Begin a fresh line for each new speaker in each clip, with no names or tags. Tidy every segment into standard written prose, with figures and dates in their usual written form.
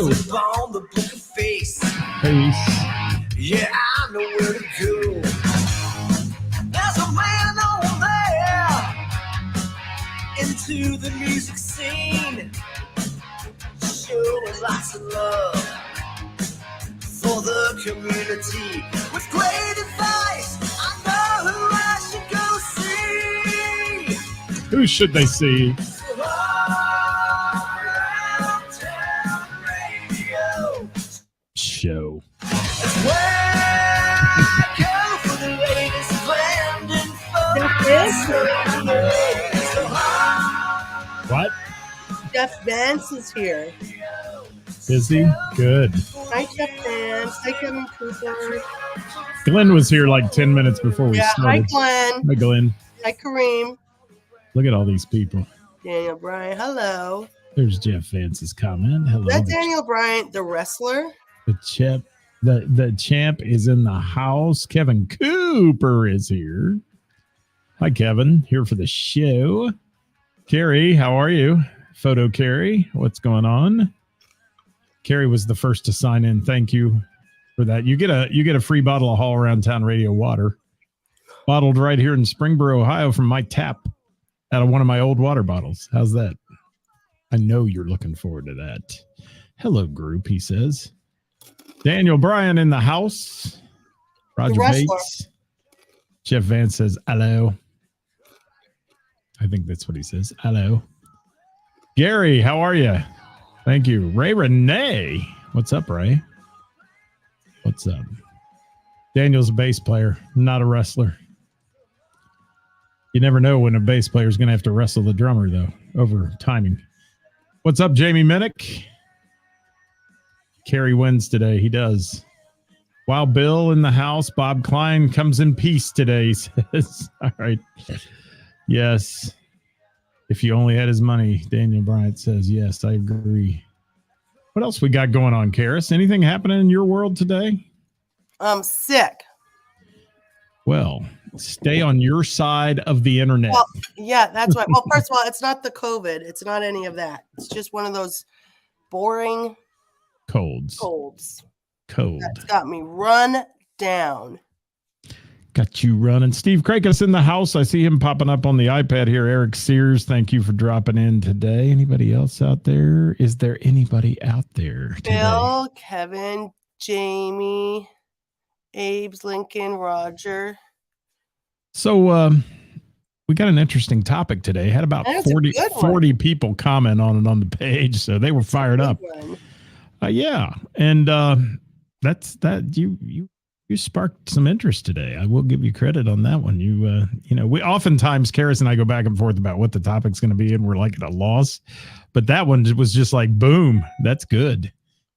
Hello.
On the book of face.
Peace.
Yeah, I know where to go. There's a man over there into the music scene, showing lots of love for the community with great advice. I know who I should go see.
Who should they see? Show.
That's where I go for the latest band info.
What?
Jeff Vance is here.
Is he? Good.
Hi, Jeff Vance. Hi, Kevin Cooper.
Glenn was here like 10 minutes before we started.
Hi, Glenn.
Hi, Glenn.
Hi, Kareem.
Look at all these people.
Daniel Bryant. Hello.
There's Jeff Vance's comment. Hello.
Is that Daniel Bryant, the wrestler?
The champ is in the house. Kevin Cooper is here. Hi, Kevin. Here for the show. Carrie, how are you? Photo Carrie, what's going on? Carrie was the first to sign in. Thank you for that. You get a free bottle of All Around Town Radio water, bottled right here in Springboro, Ohio, from my tap out of one of my old water bottles. How's that? I know you're looking forward to that. Hello, group, he says. Daniel Bryan in the house. Roger Bates. Jeff Vance says, hello. I think that's what he says. Hello. Gary, how are you? Thank you. Ray Renee. What's up, Ray? What's up? Daniel's a bass player, not a wrestler. You never know when a bass player is going to have to wrestle the drummer, though, over timing. What's up, Jamie Minnick? Kerry wins today. He does. Wild Bill in the house. Bob Klein comes in peace today, he says. All right. Yes. If you only had his money, Daniel Bryant says. Yes, I agree. What else we got going on, Karis? Anything happening in your world today?
I'm sick.
Well, stay on your side of the internet.
Well, yeah, that's right. Well, first of all, it's not the COVID. It's not any of that. It's just one of those boring
colds. Cold.
That's got me run down.
Got you running. Steve Krakus in the house. I see him popping up on the iPad here. Eric Sears, thank you for dropping in today. Anybody else out there? Is there anybody out there today?
Bill, Kevin, Jamie, Abe's, Lincoln, Roger.
So we got an interesting topic today. Had about 40 people comment on it on the page, so they were fired up. Yeah, and that's that. You sparked some interest today. I will give you credit on that one. We oftentimes, Karis and I go back and forth about what the topic's going to be, and we're like at a loss. But that one was just like, boom, that's good.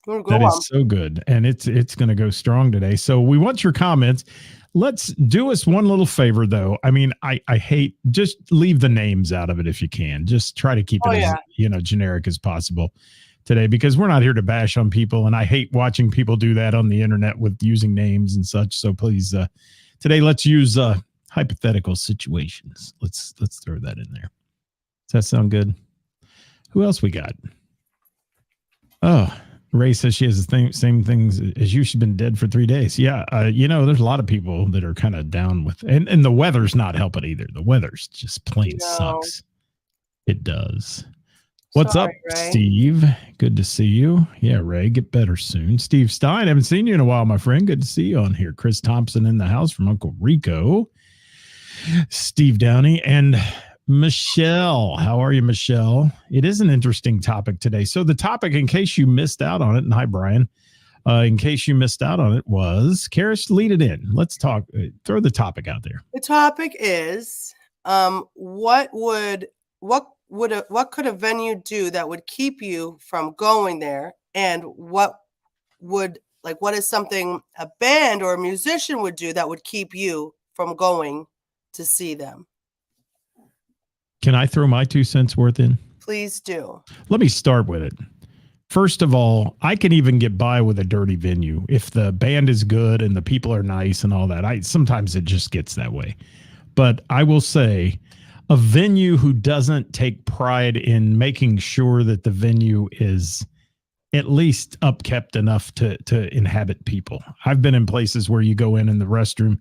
That is so good, and it's going to go strong today. So we want your comments. Let's do us one little favor, though. I mean, I hate, just leave the names out of it if you can. Just try to keep it as generic as possible today, because we're not here to bash on people, and I hate watching people do that on the internet with using names and such. So please, today let's use hypothetical situations. Let's throw that in there. Does that sound good? Who else we got? Oh, Ray says she has the same things as you. She's been dead for 3 days. Yeah, there's a lot of people that are kind of down with, and the weather's not helping either. The weather's just plain sucks. It does. What's up, Ray? Steve? Good to see you. Yeah, Ray, get better soon. Steve Stein, haven't seen you in a while, my friend. Good to see you on here. Chris Thompson in the house from Uncle Rico. Steve Downey and Michelle. How are you, Michelle? It is an interesting topic today. So the topic, in case you missed out on it, and hi, Brian, in case you missed out on it, was, Karis, lead it in. Let's talk. Throw the topic out there.
The topic is, what could a venue do that would keep you from going there, and what is something a band or a musician would do that would keep you from going to see them?
Can I throw my 2 cents worth in?
Please do.
Let me start with it. First of all, I can even get by with a dirty venue if the band is good and the people are nice and all that. Sometimes it just gets that way. But I will say, a venue who doesn't take pride in making sure that the venue is at least upkept enough to inhabit people. I've been in places where you go in the restroom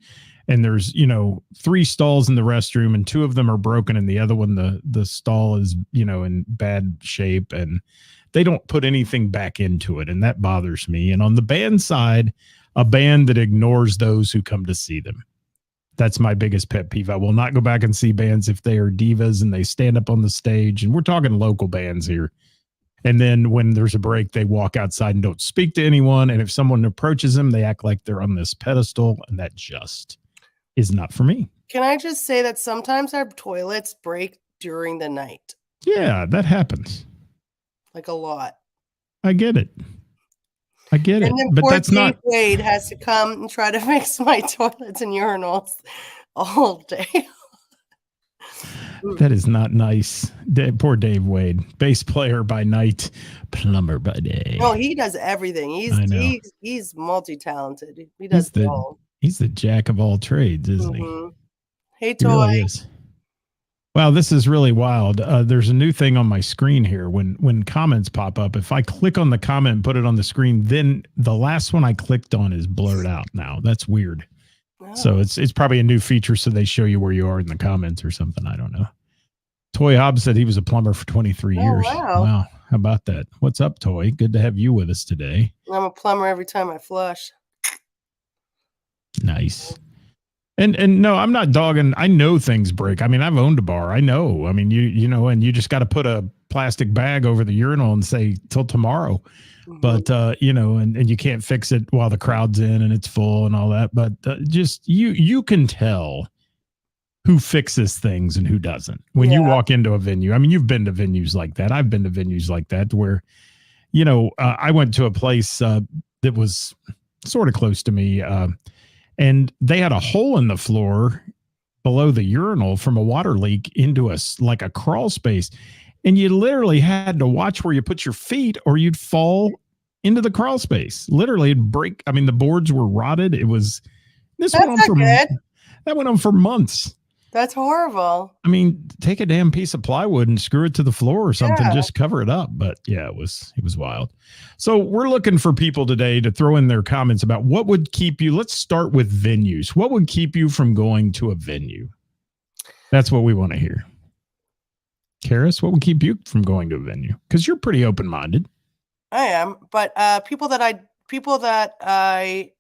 and there's, 3 stalls in the restroom and 2 of them are broken and the other one, the stall is, in bad shape and they don't put anything back into it. And that bothers me. And on the band side, a band that ignores those who come to see them. That's my biggest pet peeve. I will not go back and see bands if they are divas and they stand up on the stage. And we're talking local bands here. And then when there's a break, they walk outside and don't speak to anyone. And if someone approaches them, they act like they're on this pedestal. And that just is not for me.
Can I just say that sometimes our toilets break during the night?
Yeah, that happens.
Like a lot.
I get it. And then
but that's Dave not. Wade has to come and try to fix my toilets and urinals all day.
That is not nice. Poor Dave Wade, bass player by night, plumber by day.
No, he does everything. He's multi-talented. He does it all.
He's the jack of all trades, isn't he?
Hey, Toy. He really is.
Wow, this is really wild. There's a new thing on my screen here. When comments pop up, if I click on the comment and put it on the screen, then the last one I clicked on is blurred out now. That's weird. Oh. So it's probably a new feature, so they show you where you are in the comments or something. I don't know. Toy Hobbs said he was a plumber for 23 years. Wow. How about that? What's up, Toy? Good to have you with us today.
I'm a plumber every time I flush.
Nice. And no, I'm not dogging. I know things break. I mean, I've owned a bar. I know. I mean, you know, and you just got to put a plastic bag over the urinal and say till tomorrow. Mm-hmm. But and you can't fix it while the crowd's in and it's full and all that. But just you can tell who fixes things and who doesn't when you walk into a venue. I mean, you've been to venues like that. I've been to venues like that where, I went to a place that was sort of close to me. And they had a hole in the floor below the urinal from a water leak into like a crawl space. And you literally had to watch where you put your feet or you'd fall into the crawl space. Literally it'd break. I mean, the boards were rotted. That went on for months.
That's horrible.
I mean, take a damn piece of plywood and screw it to the floor or something. Just cover it up. But yeah, it was wild. So we're looking for people today to throw in their comments about what would keep you. Let's start with venues. What would keep you from going to a venue? That's what we want to hear. Karis, what would keep you from going to a venue? Because you're pretty open-minded.
I am, but people that I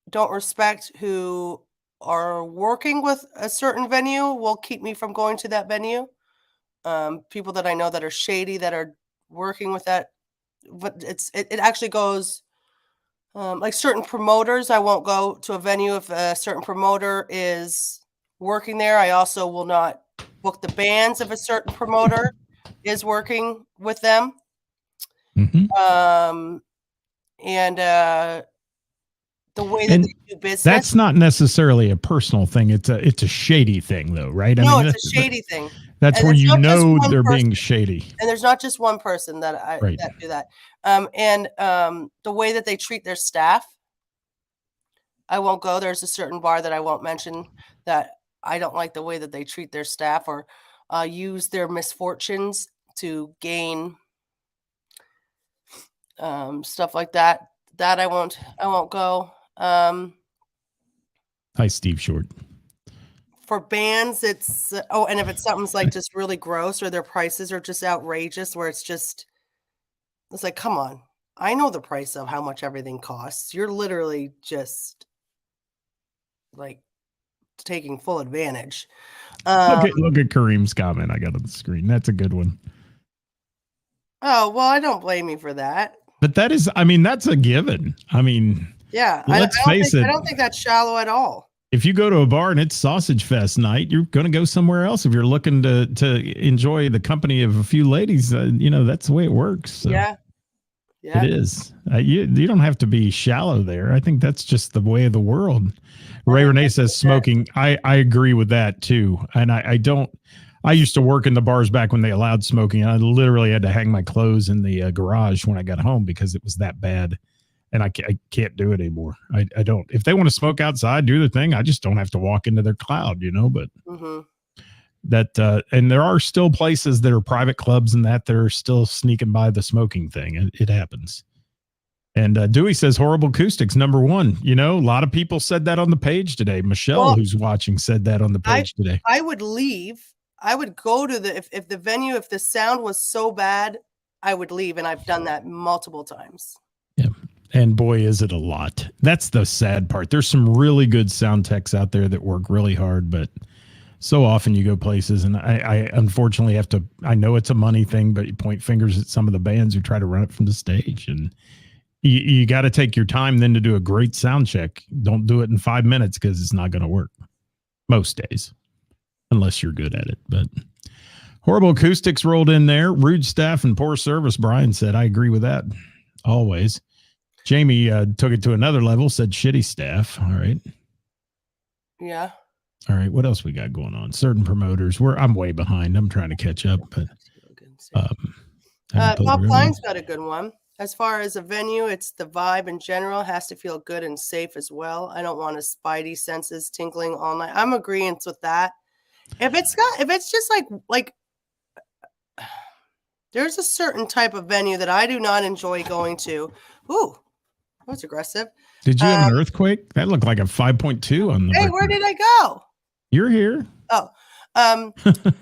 don't respect who are working with a certain venue will keep me from going to that venue. People that I know that are shady, that are working with that, but it actually goes like certain promoters. I won't go to a venue if a certain promoter is working there. I also will not book the bands if a certain promoter is working with them. Mm-hmm. The way that they do business.
That's not necessarily a personal thing. It's a shady thing, though, right?
It's a shady thing.
That's where they're being shady.
And there's not just one person that do that. The way that they treat their staff, I won't go. There's a certain bar that I won't mention that I don't like the way that they treat their staff or use their misfortunes to gain stuff like that. That I won't go.
Hi, Steve Short.
For bands, it's and if it's something's like just really gross or their prices are just outrageous, where it's like, come on, I know the price of how much everything costs. You're literally just like taking full advantage.
Look at Kareem's comment I got on the screen. That's a good one.
Oh, well, I don't blame you for that.
But that's a given. I mean,
yeah,
let's face it.
I don't think that's shallow at all.
If you go to a bar and it's Sausage Fest night, you're going to go somewhere else. If you're looking to enjoy the company of a few ladies, that's the way it works. So
yeah.
It is. You don't have to be shallow there. I think that's just the way of the world. Ray Renee says smoking. I agree with that too. And I used to work in the bars back when they allowed smoking. I literally had to hang my clothes in the garage when I got home because it was that bad. And I can't do it anymore. I don't. If they want to smoke outside, do their thing. I just don't have to walk into their cloud, but that and there are still places that are private clubs and that are still sneaking by the smoking thing. It happens. And Dewey says horrible acoustics #1. You know, a lot of people said that on the page today. Michelle, who's watching, said that on the page today.
I would leave. I would go to the if the venue, if the sound was so bad, I would leave, and I've done that multiple times.
Yeah. And boy, is it a lot. That's the sad part. There's some really good sound techs out there that work really hard, but so often you go places, and I unfortunately have to, I know it's a money thing, but you point fingers at some of the bands who try to run it from the stage. And you got to take your time then to do a great sound check. Don't do it in 5 minutes because it's not going to work most days, unless you're good at it. But horrible acoustics rolled in there. Rude staff and poor service, Brian said. I agree with that. Always. Jamie took it to another level, said shitty staff. All right.
Yeah.
All right. What else we got going on? Certain promoters. I'm way behind. I'm trying to catch up. But
Bob Klein's got a good one. As far as a venue, it's the vibe in general has to feel good and safe as well. I don't want a spidey senses tingling all night. I'm agreeing with that. If it's just like there's a certain type of venue that I do not enjoy going to. Ooh, that was aggressive.
Did you have an earthquake? That looked like a 5.2 on the.
Hey, where did I go?
You're here.
Oh, that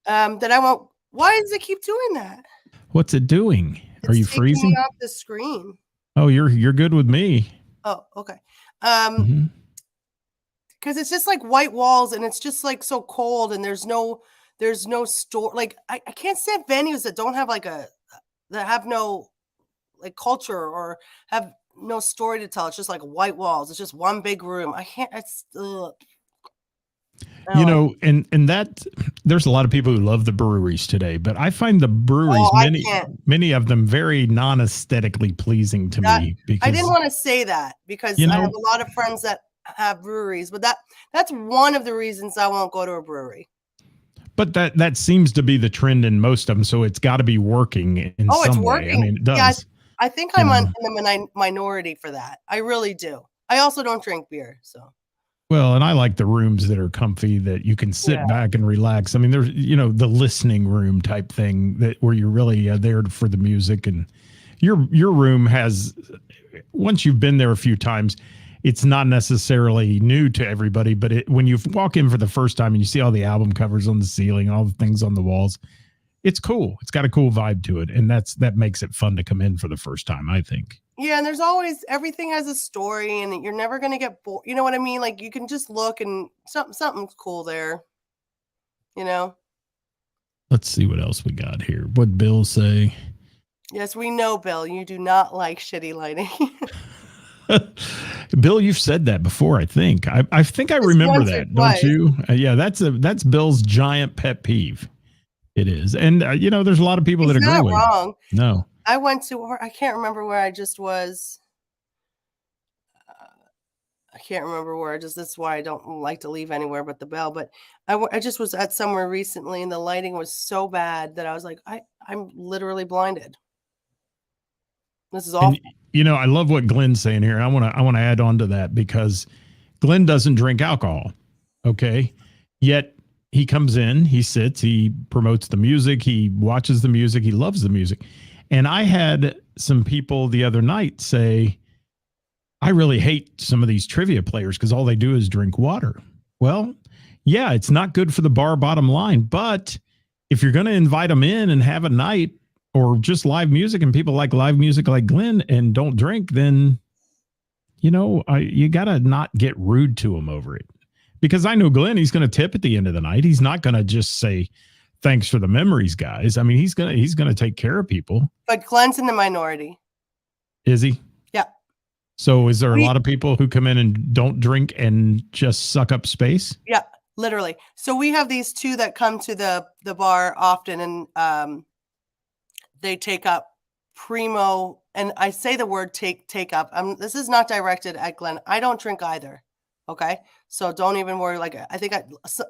I won't. Why does it keep doing that?
What's it doing? Are you freezing?
Off the screen.
Oh, you're good with me.
Oh, okay. Because it's just like white walls, and it's just like so cold, and there's no store. Like I can't stand venues that don't have that have no like culture or have no story to tell. It's just like white walls. It's just one big room. I can't. It's.
You know, and that there's a lot of people who love the breweries today, but I find the breweries, many of them very non-aesthetically pleasing to me. Because
I didn't want to say that because I have a lot of friends that have breweries, but that's one of the reasons I won't go to a brewery.
But that seems to be the trend in most of them, so it's got to be working in some way. I mean, it does.
Yeah, I think I'm in the minority for that. I really do. I also don't drink beer, so.
Well, and I like the rooms that are comfy, that you can sit back and relax. I mean, there's, the listening room type thing where you're really there for the music, and your room has, once you've been there a few times, it's not necessarily new to everybody, but when you walk in for the first time and you see all the album covers on the ceiling, all the things on the walls, it's cool. It's got a cool vibe to it, and that makes it fun to come in for the first time, I think.
Yeah, and there's always, everything has a story, and you're never going to get bored. You know what I mean? Like, you can just look, and something's cool there,
Let's see what else we got here. What'd Bill say?
Yes, we know, Bill. You do not like shitty lighting.
Bill, you've said that before, I think. I think I remember that, don't you? Yeah, that's Bill's giant pet peeve. It is. And, there's a lot of people that agree with it.
Wrong.
No.
I went to, I can't remember where I just was. I can't remember where that's why I don't like to leave anywhere but the Bell. But I just was at somewhere recently, and the lighting was so bad that I was like, I'm literally blinded. This is awful.
And, I love what Glenn's saying here. I want to add on to that, because Glenn doesn't drink alcohol. Okay. Yet he comes in, he sits, he promotes the music, he watches the music, he loves the music. And I had some people the other night say, I really hate some of these trivia players because all they do is drink water. Well, yeah, it's not good for the bar bottom line. But if you're going to invite them in and have a night or just live music, and people like live music like Glenn and don't drink, then, you got to not get rude to them over it. Because I know Glenn, he's going to tip at the end of the night. He's not going to just say, thanks for the memories, guys. I mean, he's gonna take care of people.
But Glenn's in the minority.
Is he?
Yeah.
So is there a lot of people who come in and don't drink and just suck up space?
Yeah, literally. So we have these two that come to the bar often, and they take up primo. And I say the word take up. This is not directed at Glenn. I don't drink either. Okay, so don't even worry. Like, I think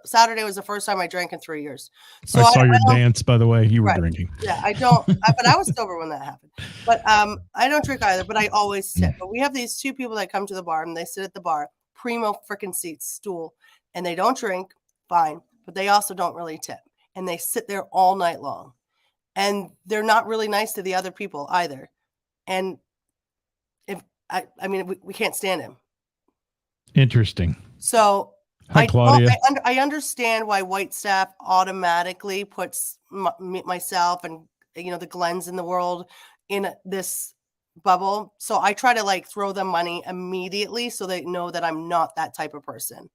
Saturday was the first time I drank in 3 years. So
I saw your dance, by the way. You were drinking.
Yeah, I don't. But I was sober when that happened. But I don't drink either. But I always sit. But we have these two people that come to the bar, and they sit at the bar, primo freaking seats, stool, and they don't drink. Fine. but they also don't really tip. And they sit there all night long. And they're not really nice to the other people either. And if I mean, we can't stand him.
Interesting.
So
hi, Claudia.
I understand why Whitestaff automatically puts myself and the Glens in the world in this bubble. So I try to like throw them money immediately so they know that I'm not that type of person.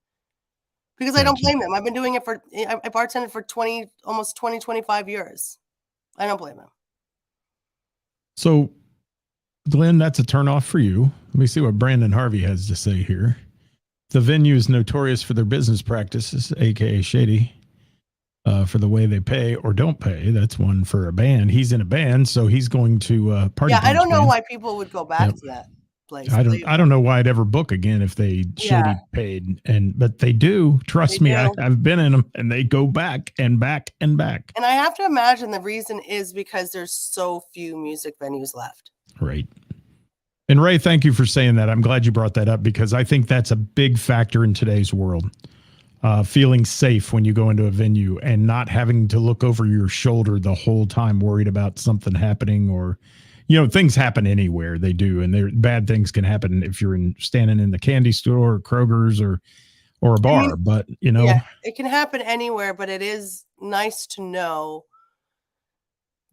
Because I don't blame them. I've been doing it I bartended for 25 years. I don't blame him.
So, Glenn, that's a turnoff for you. Let me see what Brandon Harvey has to say here. The venue is notorious for their business practices, aka shady, for the way they pay or don't pay. That's one for a band. He's in a band, so he's going to party.
Yeah, I don't know why people would go back to that place.
I don't know why I'd ever book again if they shady paid, but they do. Trust me, I've been in them, and they go back and back and back.
And I have to imagine the reason is because there's so few music venues left.
Right. And Ray, thank you for saying that. I'm glad you brought that up because I think that's a big factor in today's world. Feeling safe when you go into a venue and not having to look over your shoulder the whole time worried about something happening or, things happen anywhere. They do. And bad things can happen if you're standing in the candy store or Kroger's or a bar. But,
Yeah, it can happen anywhere, but it is nice to know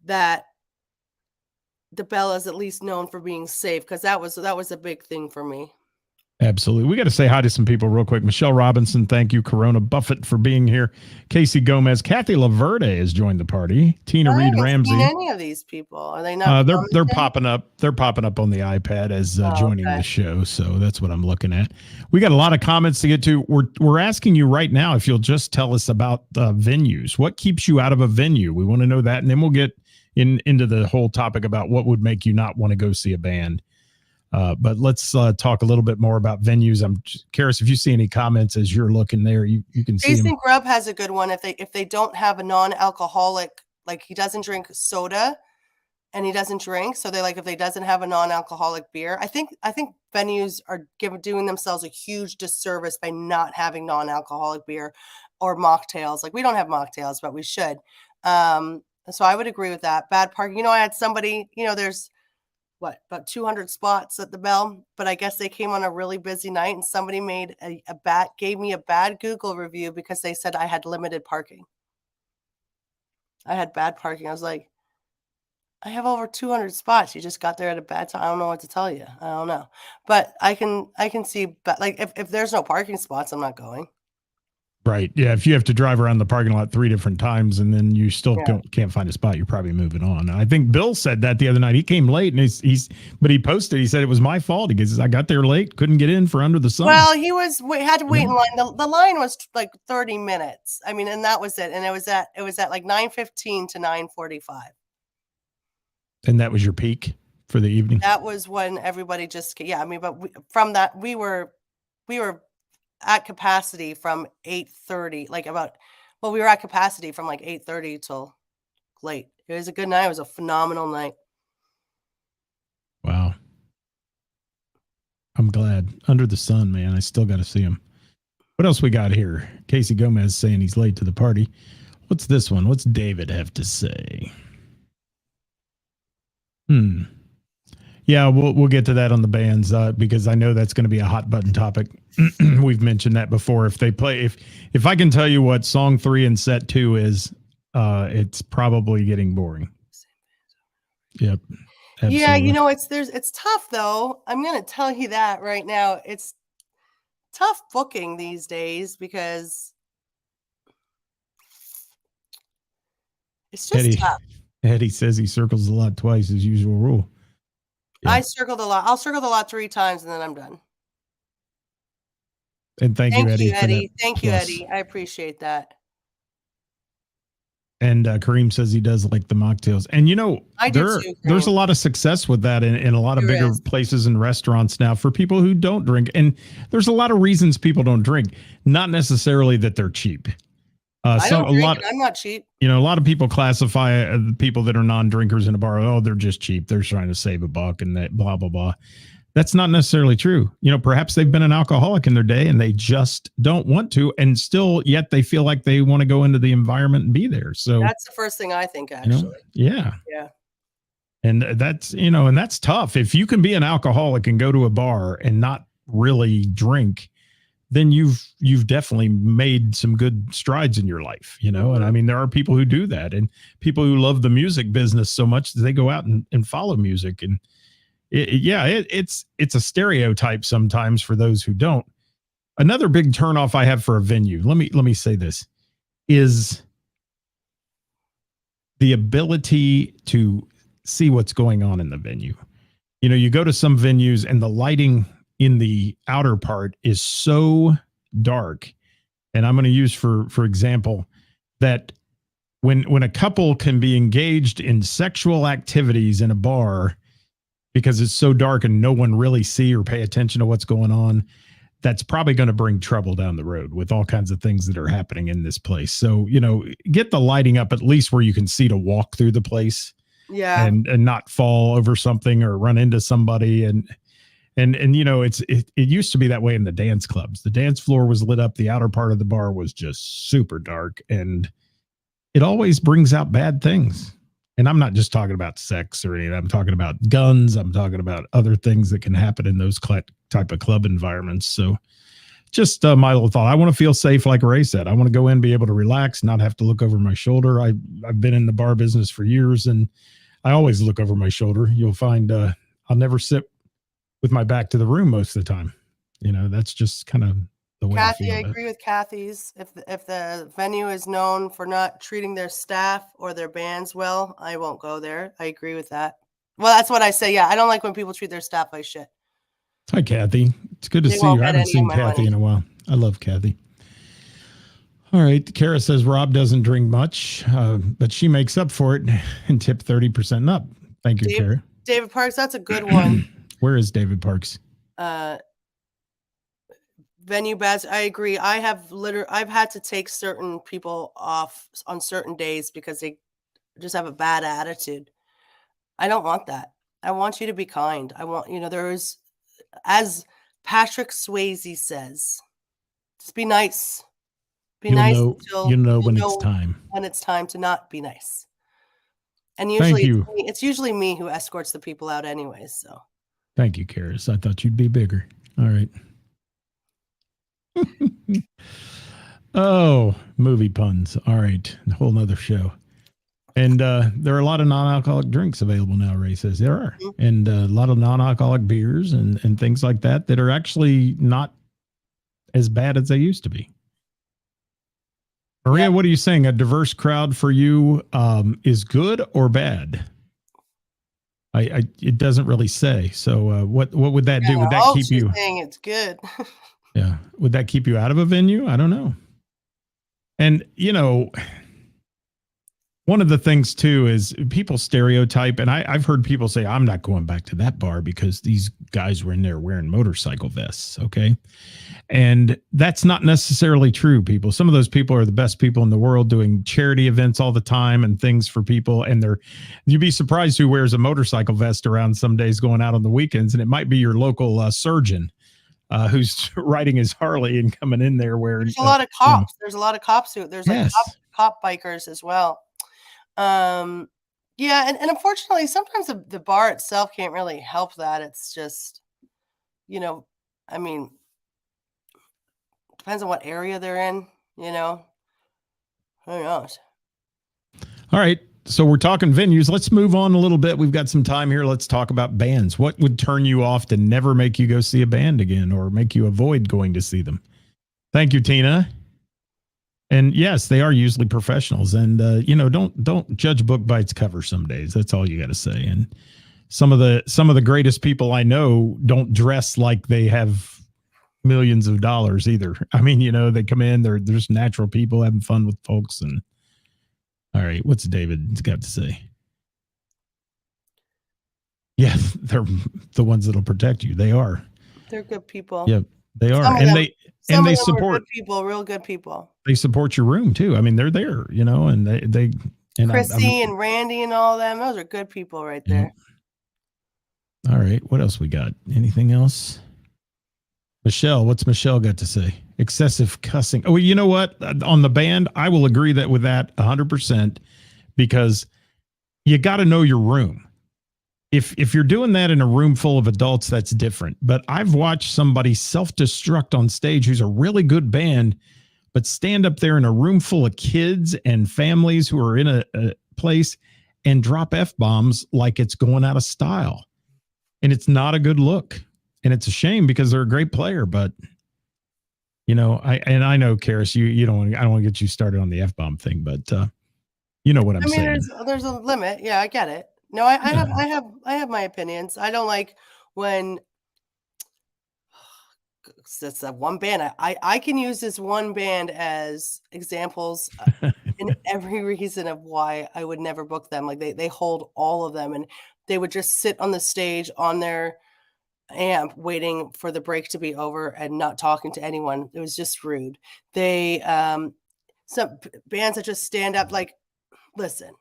that the Bell is at least known for being safe because that was a big thing for me.
Absolutely. We got to say hi to some people real quick. Michelle Robinson, thank you. Corona Buffett for being here. Casey Gomez, Kathy Laverde has joined the party. Tina Reed Ramsey.
Seen any of these people? Are they not?
They're popping up. They're popping up on the iPad as joining the show. So that's what I'm looking at. We got a lot of comments to get to. We're asking you right now if you'll just tell us about venues. What keeps you out of a venue? We want to know that, and then we'll get into the whole topic about what would make you not want to go see a band. But let's talk a little bit more about venues. I'm curious if you see any comments as you're looking there. You can see.
Jason Grubb has a good one. If they don't have a non-alcoholic, like he doesn't drink soda, and he doesn't drink, so they if they doesn't have a non-alcoholic beer. I think venues are doing themselves a huge disservice by not having non-alcoholic beer or mocktails. Like we don't have mocktails, but we should. So I would agree with that. Bad parking. I had somebody. There's about 200 spots at the Bell, but I guess they came on a really busy night and somebody made gave me a bad Google review because they said I had limited parking. I had bad parking. I was like, I have over 200 spots. You just got there at a bad time. I don't know what to tell you. I don't know, but I can see, but if there's no parking spots, I'm not going.
Right. Yeah. If you have to drive around the parking lot 3 different times and then you still can't find a spot, you're probably moving on. I think Bill said that the other night. He came late and but he posted, he said it was my fault. He goes, I got there late, couldn't get in for under the sun.
Well, had to wait in line. The line was like 30 minutes. I mean, and that was it. And it was at like 9:15 to 9:45. And
that was your peak for the evening?
That was when everybody but from that we were at capacity from 8:30, we were at capacity from 8:30 till late. It was a good night. It was a phenomenal night.
Wow. I'm glad. Under the sun, man. I still got to see him. What else we got here? Casey Gomez saying he's late to the party. What's this one? What's David have to say? Yeah, we'll get to that on the bands because I know that's going to be a hot button topic. We've mentioned that before. If they play, if I can tell you what song 3 and set 2 is, it's probably getting boring. Yep. Absolutely.
Yeah, it's tough though. I'm going to tell you that right now. It's tough booking these days because it's just tough.
Eddie says he circles the lot twice as usual rule. Yeah.
I circled the lot. I'll circle the lot 3 times and then I'm done.
And thank you, Eddie.
Thank you, Eddie. I appreciate that.
And Kareem says he does like the mocktails. And there's a lot of success with that in a lot of bigger places and restaurants now for people who don't drink. And there's a lot of reasons people don't drink, not necessarily that they're cheap.
I'm not cheap.
A lot of people classify people that are non-drinkers in a bar. Oh, they're just cheap. They're trying to save a buck and that blah, blah, blah. That's not necessarily true. Perhaps they've been an alcoholic in their day and they just don't want to, and still yet they feel like they want to go into the environment and be there. So
that's the first thing I think, actually.
Yeah.
Yeah.
And that's tough. If you can be an alcoholic and go to a bar and not really drink, then you've definitely made some good strides in your life, And I mean, there are people who do that, and people who love the music business so much that they go out and follow music. And it's a stereotype sometimes for those who don't. Another big turnoff I have for a venue, let me say this, is the ability to see what's going on in the venue. You go to some venues and the lighting in the outer part is so dark. And I'm going to use for example, that when a couple can be engaged in sexual activities in a bar because it's so dark and no one really see or pay attention to what's going on, that's probably going to bring trouble down the road with all kinds of things that are happening in this place. So, get the lighting up at least where you can see to walk through the place.
Yeah.
And not fall over something or run into somebody. And it used to be that way in the dance clubs. The dance floor was lit up. The outer part of the bar was just super dark, and it always brings out bad things. And I'm not just talking about sex or anything. I'm talking about guns. I'm talking about other things that can happen in those type of club environments. So just my little thought. I want to feel safe, like Ray said. I want to go in, be able to relax, not have to look over my shoulder. I've been in the bar business for years, and I always look over my shoulder. You'll find I'll never sit with my back to the room most of the time. That's just kind of the way
Kathy,
I
agree with Kathy's. If the venue is known for not treating their staff or their bands well, I won't go there. I agree with that. Well, that's what I say. Yeah, I don't like when people treat their staff like shit.
Hi, Kathy. It's good to see you. I haven't seen Kathy in a while. I love Kathy. All right. Kara says Rob doesn't drink much, but she makes up for it and tip 30% up. Thank you, Kara.
David Parks, that's a good one.
Where is David Parks?
Venue beds. I agree. I've had to take certain people off on certain days because they just have a bad attitude. I don't want that. I want you to be kind. I want, as Patrick Swayze says, just be nice. Be nice until
when it's time.
When it's time to not be nice. And usually it's usually me who escorts the people out anyways. So
thank you, Karis. I thought you'd be bigger. All right. Oh, movie puns. All right. A whole nother show. And there are a lot of non-alcoholic drinks available now, Ray says. There are. Mm-hmm. And a lot of non-alcoholic beers and things like that are actually not as bad as they used to be. Maria, What are you saying? A diverse crowd for you is good or bad? It doesn't really say. So what would that do? Would that keep you
saying it's good?
Yeah. Would that keep you out of a venue? I don't know. And one of the things too is people stereotype, and I've heard people say, I'm not going back to that bar because these guys were in there wearing motorcycle vests. Okay. And that's not necessarily true, people. Some of those people are the best people in the world doing charity events all the time and things for people. And you'd be surprised who wears a motorcycle vest around some days going out on the weekends. And it might be your local surgeon who's riding his Harley and coming in there wearing.
There's a lot of cops. There's a lot of cops who there's like cop bikers as well. And unfortunately, sometimes the bar itself can't really help that. It's just, depends on what area they're in, who knows?
All right. So we're talking venues. Let's move on a little bit. We've got some time here. Let's talk about bands. What would turn you off to never make you go see a band again or make you avoid going to see them? Thank you, Tina. And yes, they are usually professionals. And, don't judge a book by its cover some days. That's all you got to say. And some of the greatest people I know don't dress like they have millions of dollars either. I mean, they come in, they're just natural people having fun with folks. And all right, what's David's got to say? Yeah, they're the ones that'll protect you. They are.
They're good people.
Yep, they are. And they support
people, real good people.
They support your room too. I mean, they're there, and they and
Chrissy and Randy and all them. Those are good people right there.
All right. What else we got? Anything else? Michelle, what's Michelle got to say? Excessive cussing. Oh, you know what? On the band, I will agree that with that 100% because you got to know your room. If you're doing that in a room full of adults, that's different. But I've watched somebody self-destruct on stage who's a really good band, but stand up there in a room full of kids and families who are in a place and drop F-bombs like it's going out of style. And it's not a good look. And it's a shame because they're a great player, but you know, I know, Karis, I don't want to get you started on the F-bomb thing, but you know what I'm saying.
There's a limit. Yeah, I get it. No, I have my opinions. I don't like when that's that one band. I can use this one band as examples in every reason of why I would never book them. Like they hold all of them, and they would just sit on the stage on their amp waiting for the break to be over and not talking to anyone. It was just rude. They some bands that just stand up like, listen,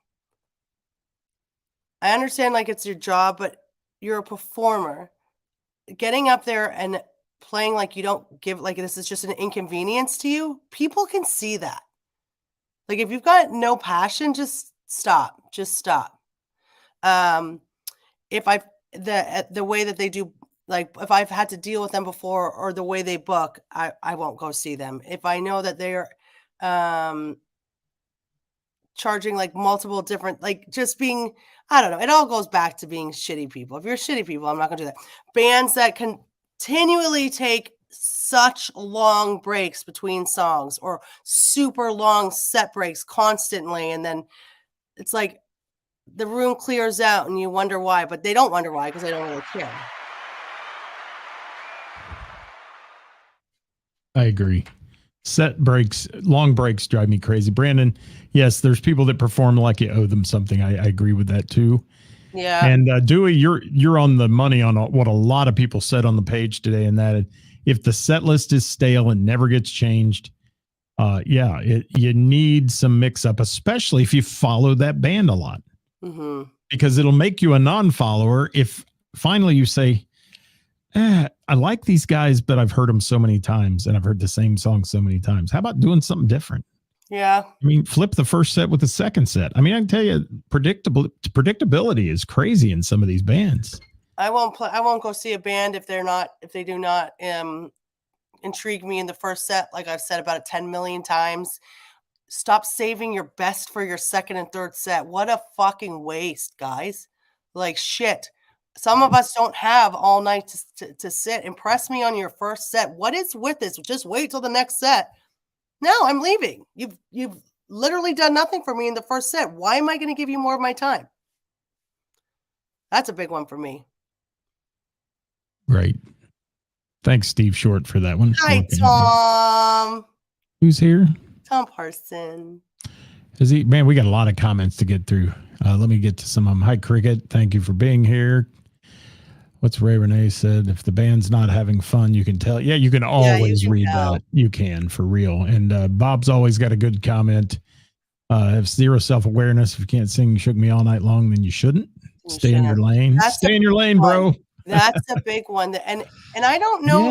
I understand like it's your job, but you're a performer. Getting up there and playing like you don't give, like this is just an inconvenience to you, people can see that. Like if you've got no passion, just stop. If the way that they do, like if I've had to deal with them before or the way they book, I won't go see them. If I know that they're charging like multiple different, like just being, I don't know, it all goes back to being shitty people. If you're shitty people, I'm not gonna do that. Bands that continually take such long breaks between songs or super long set breaks constantly, and then it's like the room clears out and you wonder why, but they don't wonder why because they don't really care.
I agree. Set breaks, long breaks drive me crazy. Brandon, yes, there's people that perform like you owe them something. I agree with that too.
Yeah.
And Dewey, you're on the money on what a lot of people said on the page today, and that if the set list is stale and never gets changed, you need some mix up, especially if you follow that band a lot, because it'll make you a non-follower if finally you say, I like these guys, but I've heard them so many times and I've heard the same song so many times. How about doing something different?
Yeah.
I mean, flip the first set with the second set. I mean, I can tell you predictability is crazy in some of these bands.
I won't go see a band if they do not intrigue me in the first set. Like I've said about it 10 million times. Stop saving your best for your second and third set. What a fucking waste, guys. Like shit. Some of us don't have all night to sit. Impress me on your first set. What is with this? Just wait till the next set. No, I'm leaving. You've literally done nothing for me in the first set. Why am I going to give you more of my time? That's a big one for me.
Right. Thanks, Steve Short, for that one.
Hi, Tom.
Who's here?
Tom Parson.
Is he? Man, we got a lot of comments to get through. Let me get to some of them. Hi, Cricket. Thank you for being here. What's Ray Renee said? If the band's not having fun, you can tell. Yeah, you can always read that. You can, for real. And Bob's always got a good comment. Have zero self-awareness. If you can't sing Shook Me All Night Long, then you shouldn't. Stay in your lane. Stay in your lane, bro.
That's a big one. And I don't know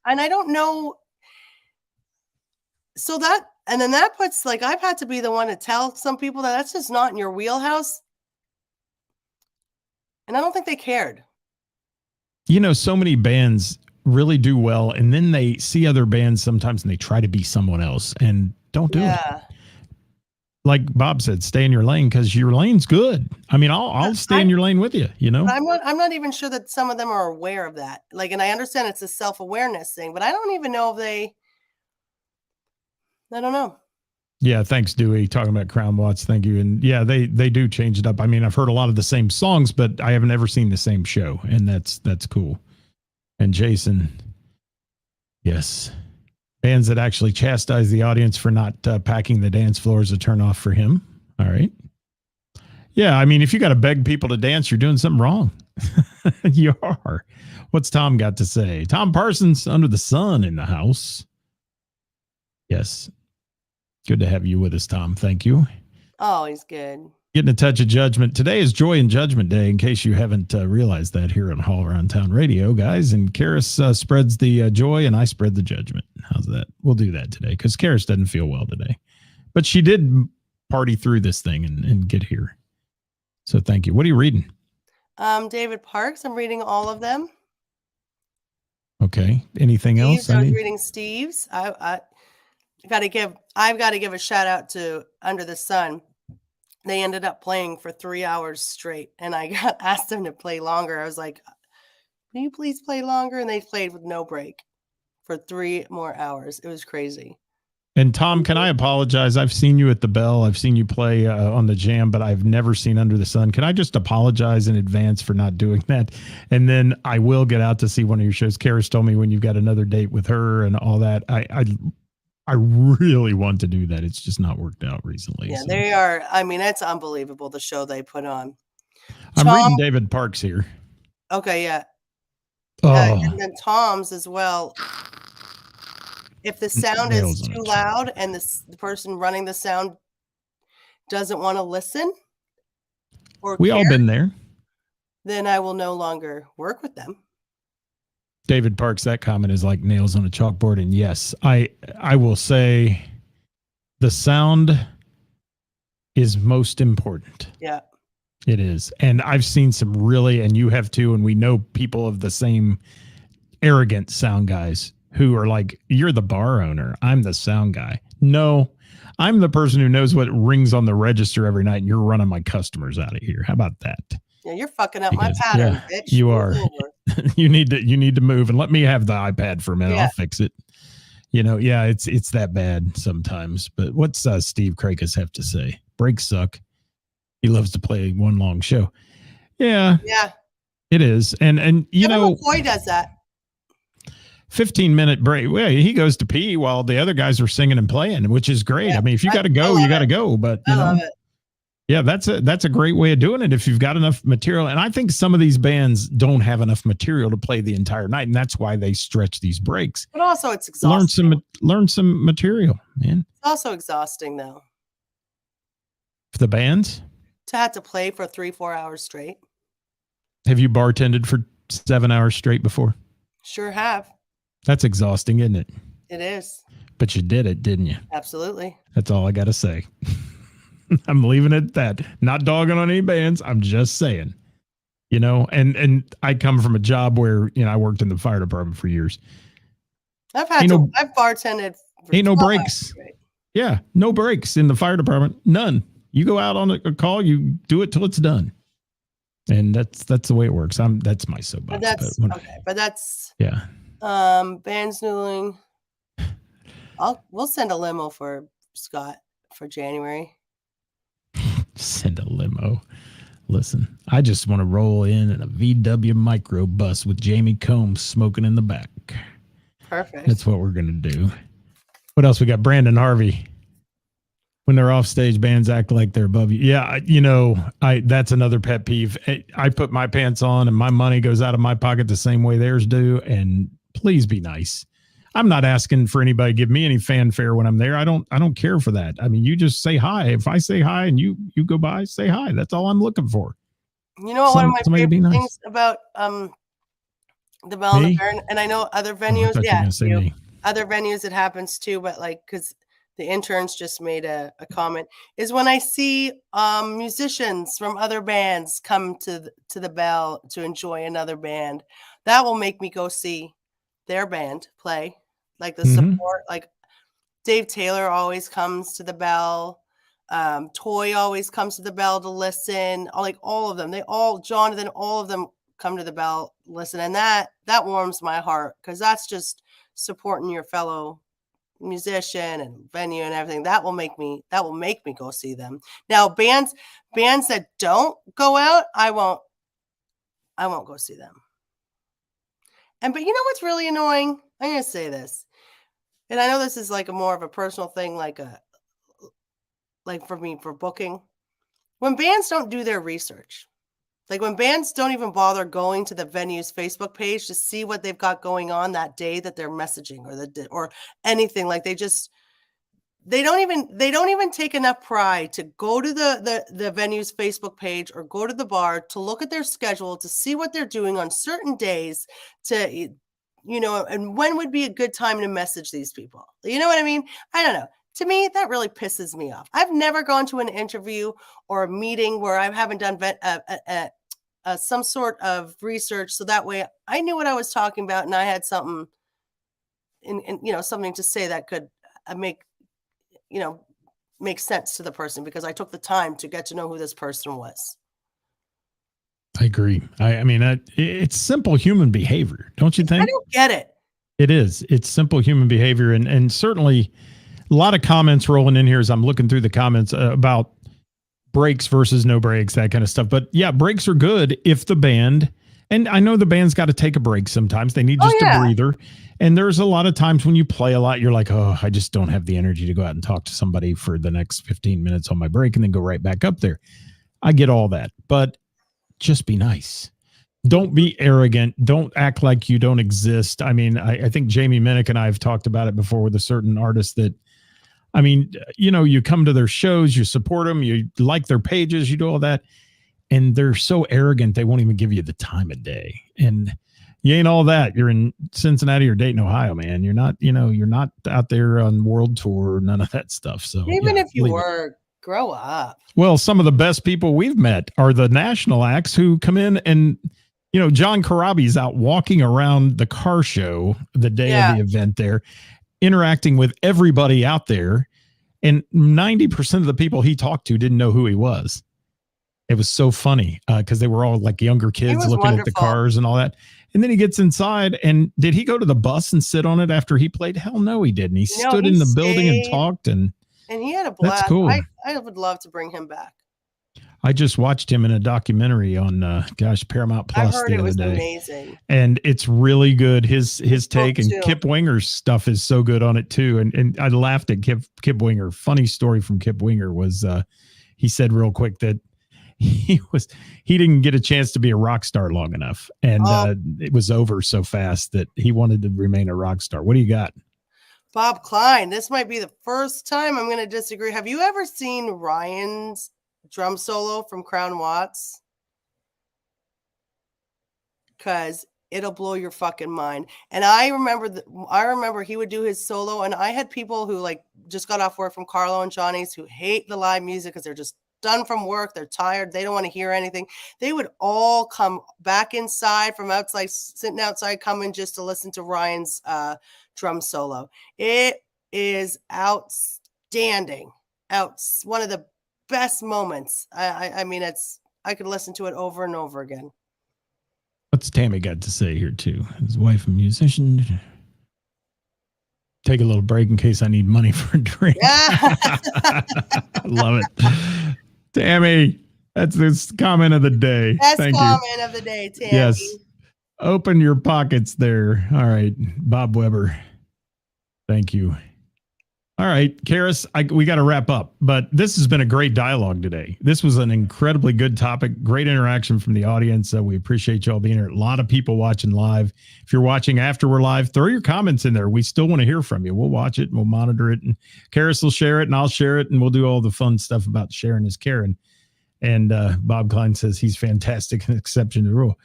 and I don't know. So that, and then that puts, like, I've had to be the one to tell some people that that's just not in your wheelhouse. And I don't think they cared.
You know, so many bands really do well, and then they see other bands sometimes and they try to be someone else and don't do it. Like Bob said, stay in your lane because your lane's good. I mean, I'll stay in your lane with you, you know?
I'm not even sure that some of them are aware of that. Like, and I understand it's a self-awareness thing, but I don't even know if I don't know.
Yeah, thanks, Dewey. Talking about Crown Watts, thank you. And yeah, they do change it up. I mean, I've heard a lot of the same songs, but I haven't ever seen the same show, and that's cool. And Jason, yes, bands that actually chastise the audience for not packing the dance floor is a turnoff for him. All right. Yeah, I mean, if you got to beg people to dance, you're doing something wrong. You are. What's Tom got to say? Tom Parsons, Under the Sun, in the house. Yes. Good to have you with us, Tom. Thank you.
Oh, he's good.
Getting a touch of judgment. Today is Joy and Judgment Day, in case you haven't realized that here on All Around Town Radio, guys. And Karis spreads the joy and I spread the judgment. How's that? We'll do that today because Karis doesn't feel well today. But she did party through this thing and get here. So thank you. What are you reading?
David Parks. I'm reading all of them.
Okay. Anything
Steve's,
else?
I was reading Steve's. I've got to give a shout out to Under the Sun. They ended up playing for 3 hours straight, and I asked them to play longer. I was like, "Can you please play longer?" And they played with no break for 3 more hours. It was crazy.
And Tom, can I apologize? I've seen you at the Bell. I've seen you play on the Jam, but I've never seen Under the Sun. Can I just apologize in advance for not doing that? And then I will get out to see one of your shows. Karis told me when you've got another date with her and all that. I really want to do that. It's just not worked out recently.
Yeah,
so.
they are. I mean, it's unbelievable, the show they put on.
I'm reading David Parks here.
Okay, yeah.
Oh.
And then Tom's as well. If the sound is too loud and the person running the sound doesn't want to listen or
we all been there,
then I will no longer work with them.
David Parks, that comment is like nails on a chalkboard. And yes, I will say the sound is most important.
Yeah.
It is. And I've seen some really, and you have too, and we know people of the same arrogant sound guys who are like, you're the bar owner. I'm the sound guy. No, I'm the person who knows what rings on the register every night, and you're running my customers out of here. How about that?
Yeah, you're fucking up my pattern, bitch.
You are. you need to move and let me have the iPad for a minute. Yeah. I'll fix it. Yeah, it's that bad sometimes. But what's Steve Krakus have to say? Breaks suck. He loves to play one long show. Yeah.
Yeah.
It is. And you know,
McCoy does that.
15-minute break. Well, he goes to pee while the other guys are singing and playing, which is great. Yeah, I mean, if you got to go, you got to go. But you know, yeah, that's a great way of doing it if you've got enough material. And I think some of these bands don't have enough material to play the entire night, and that's why they stretch these breaks.
But also, it's exhausting.
Learn some material, man.
It's also exhausting, though.
For the bands
to have to play for 3-4 hours straight.
Have you bartended for 7 hours straight before?
Sure have.
That's exhausting, isn't it?
It is.
But you did it, didn't you?
Absolutely.
That's all I got to say. I'm leaving it at that. Not dogging on any bands. I'm just saying, and I come from a job where, I worked in the fire department for years.
I've bartended.
Ain't no breaks. Yeah. No breaks in the fire department. None. You go out on a call, you do it till it's done. And that's the way it works. That's my soapbox.
But that's
yeah.
Bands noodling. We'll send a limo for Scott for January.
Send a limo. Listen, I just want to roll in a VW micro bus with Jamie Combs smoking in the back.
Perfect.
That's what we're gonna do. What else we got? Brandon Harvey. When they're off stage, bands act like they're above you. Yeah, that's another pet peeve. I put my pants on and my money goes out of my pocket the same way theirs do. And please be nice. I'm not asking for anybody to give me any fanfare when I'm there. I don't care for that. I mean, you just say hi. If I say hi and you go by, say hi. That's all I'm looking for.
You know what? One of my favorite things about the Bell and the Baron, and I know other venues. Other venues it happens too, but because the interns just made a comment, is when I see musicians from other bands come to the Bell to enjoy another band, that will make me go see their band play. The support, Dave Taylor always comes to the Bell. Toy always comes to the Bell to listen. All of them, Jonathan, all of them come to the Bell, listen, and that warms my heart because that's just supporting your fellow musician and venue and everything. That will make me go see them. Now bands that don't go out, I won't go see them. But you know what's really annoying? I'm gonna say this, and I know this is a more of a personal thing, for me for booking. When bands don't do their research, when bands don't even bother going to the venue's Facebook page to see what they've got going on that day that they're messaging or anything, they don't even take enough pride to go to the venue's Facebook page or go to the bar to look at their schedule to see what they're doing on certain days to, and when would be a good time to message these people. You know what I mean? I don't know. To me, that really pisses me off. I've never gone to an interview or a meeting where I haven't done some sort of research, so that way I knew what I was talking about and I had something something to say that could make sense to the person because I took the time to get to know who this person was.
I agree. I mean, it's simple human behavior, don't you think?
I don't get it.
It is. It's simple human behavior, and certainly a lot of comments rolling in here as I'm looking through the comments about breaks versus no breaks, that kind of stuff. But yeah, breaks are good if the band, and I know the band's got to take a break sometimes. They need just a breather. And there's a lot of times when you play a lot, you're like, oh, I just don't have the energy to go out and talk to somebody for the next 15 minutes on my break and then go right back up there. I get all that, but just be nice. Don't be arrogant. Don't act like you don't exist. I mean, I think Jamie Minnick and I have talked about it before with a certain artist that, I mean, you come to their shows, you support them, you like their pages, you do all that. And they're so arrogant, they won't even give you the time of day. And you ain't all that. You're in Cincinnati or Dayton, Ohio, man. You're not, you're not out there on world tour, none of that stuff. So
even if you were, grow up.
Well, some of the best people we've met are the national acts who come in and, John Corabi's out walking around the car show the day of the event there, interacting with everybody out there. And 90% of the people he talked to didn't know who he was. It was so funny because they were all like younger kids looking at the cars and all that. And then he gets inside, and did he go to the bus and sit on it after he played? Hell no, he didn't. He stood in the building and talked, and
he had a blast.
That's cool.
I would love to bring him back.
I just watched him in a documentary on Paramount Plus the other day.
Amazing.
And it's really good. His take and Kip Winger's stuff is so good on it too. And I laughed at Kip Winger. Funny story from Kip Winger was he said real quick that he didn't get a chance to be a rock star long enough, and it was over so fast that he wanted to remain a rock star. What do you got?
Bob Klein. This might be the first time I'm going to disagree. Have you ever seen Ryan's drum solo from Crown Watts? Because it'll blow your fucking mind. And I remember he would do his solo, and I had people who like just got off work from Carlo and Johnny's who hate the live music because they're just done from work, they're tired, they don't want to hear anything. They would all come back inside from outside, sitting outside, coming just to listen to Ryan's drum solo. It is outstanding. One of the best moments. I mean, I could listen to it over and over again.
What's Tammy got to say here too? His wife, a musician. Take a little break in case I need money for a drink. Love it. Tammy, that's this comment of the day.
Best comment of the day, Tammy.
Yes. Open your pockets there. All right. Bob Weber. Thank you. All right, Karis, we got to wrap up, but this has been a great dialogue today. This was an incredibly good topic, great interaction from the audience. We appreciate you all being here. A lot of people watching live. If you're watching after we're live, throw your comments in there. We still want to hear from you. We'll watch it and we'll monitor it. And Karis will share it and I'll share it. And we'll do all the fun stuff about sharing is caring. And Bob Klein says he's fantastic, an exception to the rule.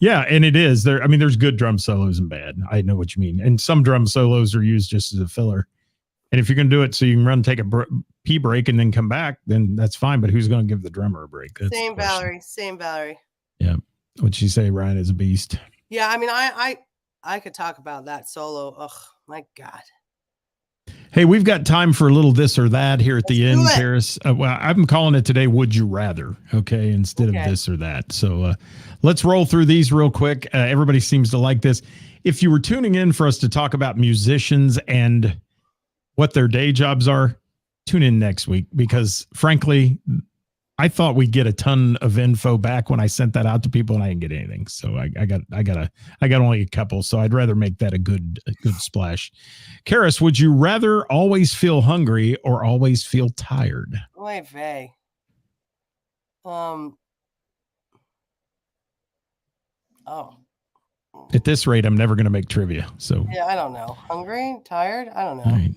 Yeah, and it is. There's good drum solos and bad. I know what you mean. And some drum solos are used just as a filler. And if you're going to do it so you can run, take a pee break and then come back, then that's fine. But who's going to give the drummer a break? That's
Same Valerie.
Yeah. What'd she say? Ryan is a beast.
Yeah. I mean, I could talk about that solo. Oh my God.
Hey, we've got time for a little this or that here at the end, Karis. Well, I'm calling it today, Would You Rather? Okay. Instead of this or that. So let's roll through these real quick. Everybody seems to like this. If you were tuning in for us to talk about musicians and what their day jobs are, tune in next week, because frankly, I thought we'd get a ton of info back when I sent that out to people and I didn't get anything. So I got only a couple. So I'd rather make that a good splash. Karis, would you rather always feel hungry or always feel tired?
Oy vey.
At this rate, I'm never going to make trivia. So
yeah, I don't know. Hungry, tired? I don't know.
All right.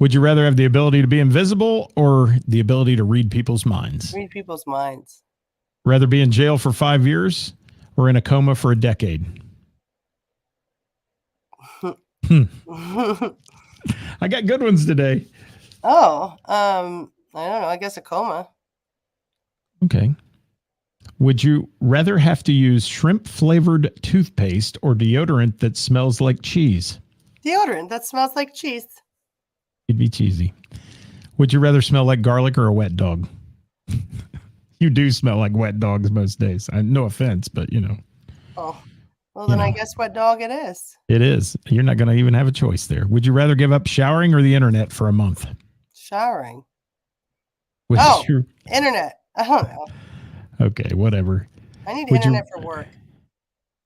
Would you rather have the ability to be invisible or the ability to read people's minds?
Read people's minds.
Rather be in jail for 5 years or in a coma for a decade? I got good ones today.
Oh, I don't know. I guess a coma.
Okay. Would you rather have to use shrimp-flavored toothpaste or deodorant that smells like cheese?
Deodorant that smells like cheese.
It'd be cheesy. Would you rather smell like garlic or a wet dog? You do smell like wet dogs most days. No offense, but you know.
Oh, well then I guess what dog it is.
It is. You're not going to even have a choice there. Would you rather give up showering or the internet for a month?
Showering.
Internet.
I don't know.
Okay, whatever.
I need internet for work.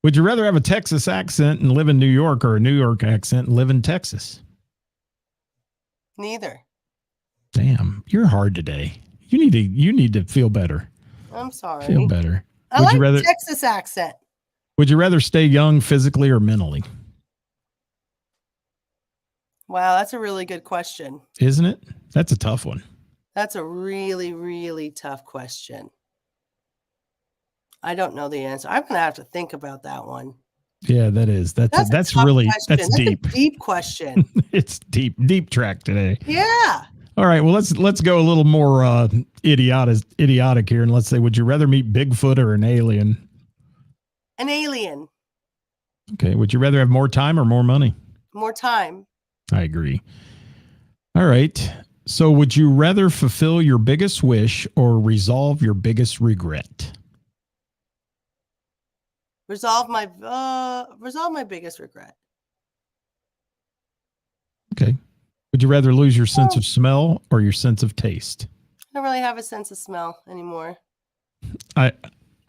Would you rather have a Texas accent and live in New York or a New York accent and live in Texas?
Neither.
Damn, you're hard today. You need to feel better.
I'm sorry.
Feel better.
I like the Texas accent.
Would you rather stay young physically or mentally?
Wow, that's a really good question.
Isn't it? That's a tough one.
That's a really, really tough question. I don't know the answer. I'm going to have to think about that one.
Yeah, that is. That's really
question.
That's deep.
A deep question.
It's deep track today.
Yeah.
All right, well let's go a little more idiotic here, and let's say, would you rather meet Bigfoot or an alien?
An alien.
Okay. Would you rather have more time or more money?
More time.
I agree. All right. So, would you rather fulfill your biggest wish or resolve your biggest regret?
Resolve my biggest regret.
Okay. Would you rather lose your sense of smell or your sense of taste?
I don't really have a sense of smell anymore.
I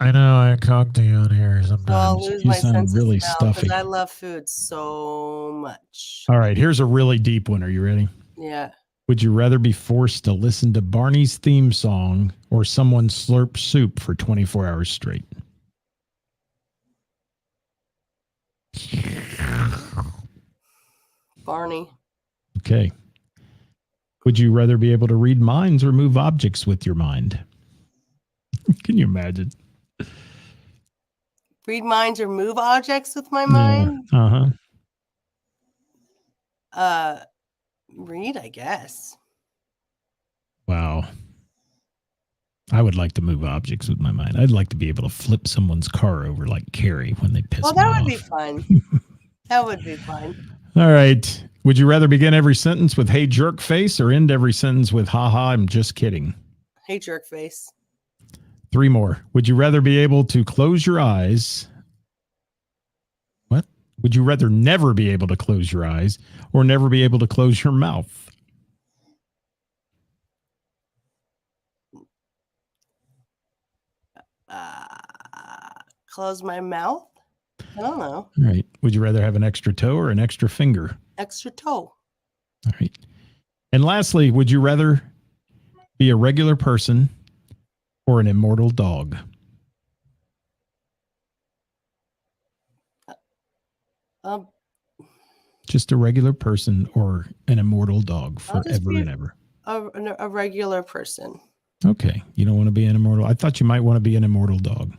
know I talk to you on here sometimes.
So I'll lose my sense
really
of smell
stuffy.
because I love food so much.
All right, here's a really deep one. Are you ready?
Yeah.
Would you rather be forced to listen to Barney's theme song or someone slurp soup for 24 hours straight?
Barney.
Okay. Would you rather be able to read minds or move objects with your mind? Can you imagine?
Read minds or move objects with my mind?
Yeah.
Read, I guess.
Wow. I would like to move objects with my mind. I'd like to be able to flip someone's car over like Carrie when they piss me off.
Well, that would be fun. That would be fun.
All right. Would you rather begin every sentence with "Hey, jerk face" or end every sentence with "Ha, I'm just kidding"?
Hey, jerk face.
3 more. Would you rather be able to close your eyes? What? Would you rather never be able to close your eyes or never be able to close your mouth?
Close my mouth? I don't know.
All right. Would you rather have an extra toe or an extra finger?
Extra toe.
All right. And lastly, would you rather be a regular person or an immortal dog? Just a regular person or an immortal dog forever and ever?
A regular person.
Okay. You don't want to be an immortal. I thought you might want to be an immortal dog.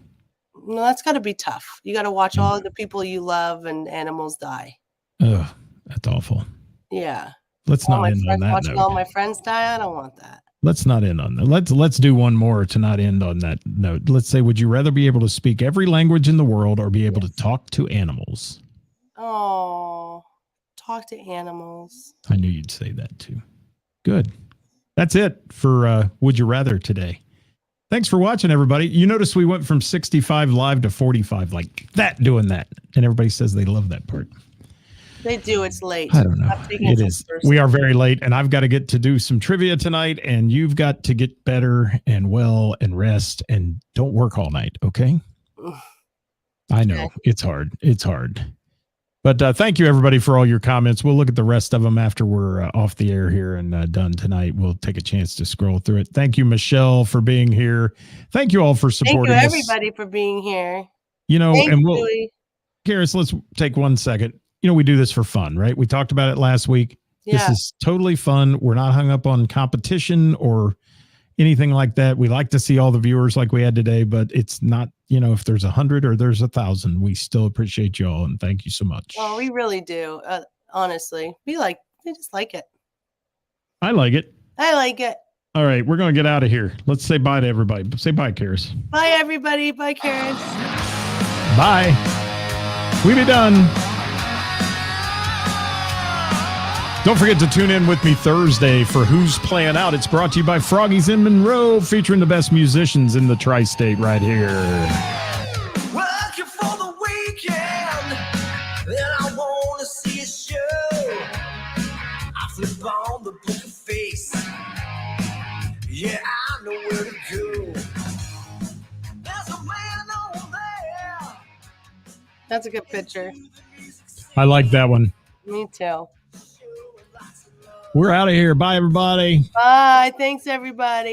No, that's got to be tough. You got to watch all of the people you love and animals die.
Oh, that's awful.
Yeah.
Let's not end on that
watching
note.
all my friends die. I don't want that.
Let's not end on that. Let's do one more to not end on that note. Let's say, would you rather be able to speak every language in the world or be able to talk to animals?
Oh, talk to animals.
I knew you'd say that too. Good. That's it for Would You Rather today. Thanks for watching, everybody. You notice we went from 65 live to 45 like that, doing that. And everybody says they love that part.
They do. It's late.
I don't know. It is. We are very late, and I've got to get to do some trivia tonight, and you've got to get better and well and rest and don't work all night, okay? I know. Okay. It's hard. It's hard. But thank you, everybody, for all your comments. We'll look at the rest of them after we're off the air here and done tonight. We'll take a chance to scroll through it. Thank you, Michelle, for being here. Thank you all for supporting us.
Thank you, everybody, for being here.
You know, and Karis, let's take 1 second. You know, we do this for fun, right? We talked about it last week. This is totally fun. We're not hung up on competition or anything like that. We like to see all the viewers like we had today, but it's not, if there's 100 or there's 1,000, we still appreciate y'all. And thank you so much.
Oh, we really do. Honestly, we just like it.
I like it.
I like it.
All right. We're going to get out of here. Let's say bye to everybody. Say bye, Ceris.
Bye, everybody. Bye, Karen.
Bye. We be done. Don't forget to tune in with me Thursday for Who's Playing Out. It's brought to you by Froggy's in Monroe, featuring the best musicians in the tri-state right here.
Working for the weekend, and I want to see a show. I flip on the book of face. Yeah, I know where to go. There's a man over there.
That's a good picture.
I like that one.
Me too.
We're out of here. Bye, everybody.
Bye. Thanks, everybody.